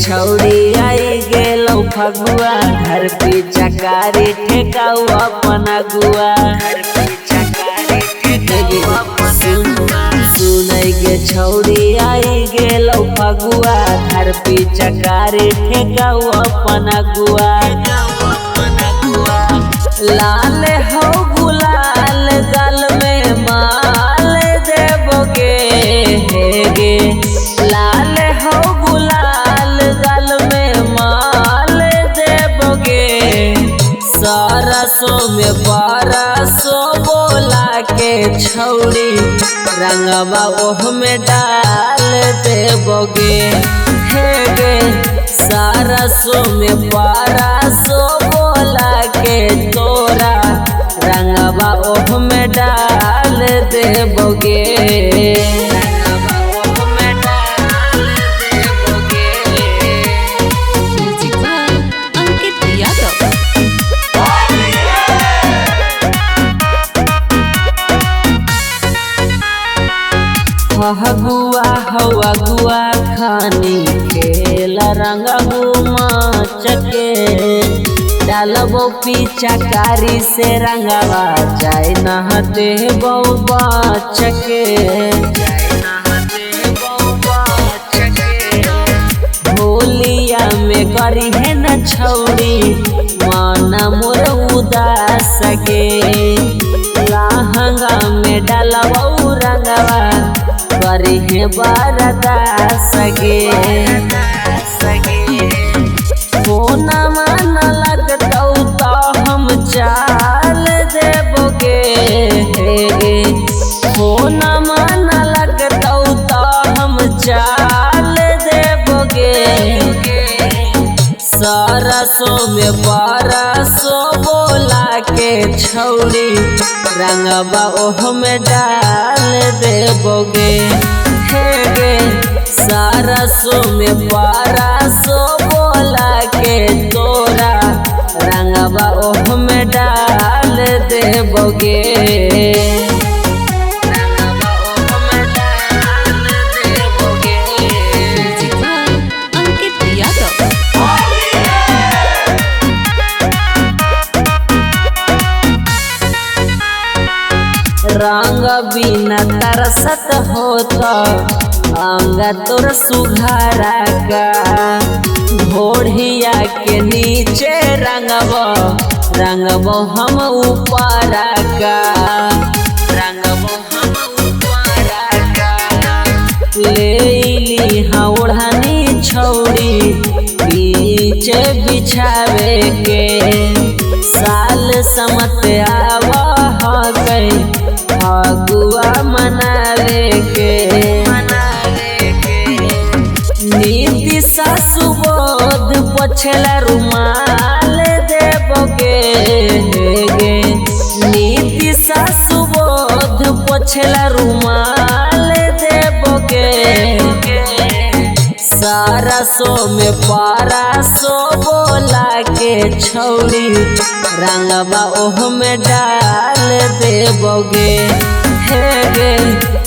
छौड़ी आई गेलौ फगुआ, घर पे चकारी ठेकाऊ अपन अगुआ। सुनै गे छौड़ी आई गेलौ फगुआ, घर पे चकारी ठेकाऊ अपन अगुआ। लाल हो गुलाल गल में माल देबोगे गे, लाल हो गुलाल गल में माल देबोगे। सरसों में बरसों बोला के छौड़ी, रंगवा ओह में डाल देबोगे हे गे। सरसों में बरसों बोला के तोरा, रंगवा ओह में डाल देबोगे। हगुआ हवा गुआ खानी खेल रंगहुमा चके, डालबो पिचकारी से रंगवा जाय नहते बौबा चके। होलिया में करी है न छौड़ी, माना मोर उदास गे। लहंगा में डालबो रंगवा, करी है बरदास गे। होना मन लगतौ तो हम चाल देबोगे गे, होना मन लगतौ तो हम चाल देबोगे। सरसों में बरसों बोला के छौड़ी, रंगवा ओह में डाल देबोगे हे गे। सरसों में बरसों बोला के तोरा, रंगवा ओह में डाल देबोगे। रंग बिना तरसत होता अंग तोर सुघारा का, घोड़िया के नीचे रंगबो रंगबो हम ऊपर का, रंगबो हम ऊपर का। ले ली हाँ ओढ़नी छौड़ी, पीछे बिछावे के, साल समत आवा गई फगुआ मनावे के। नीति सुबोध पोछला रुमाल देबोगे गे, नीति सुबोध पोछला रुमाल देबोगे। सरसों में बरसों बोला के छौड़ी, रंगवा ओह में डाल देबोगे हे गे।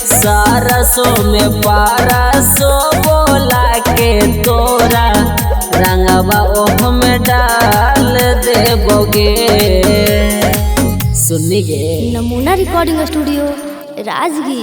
सरसों में बरसों बोला के तोरा, रंगवा ओह में डाल देबोगे। सुनिए नमूना रिकॉर्डिंग स्टूडियो राजगीर।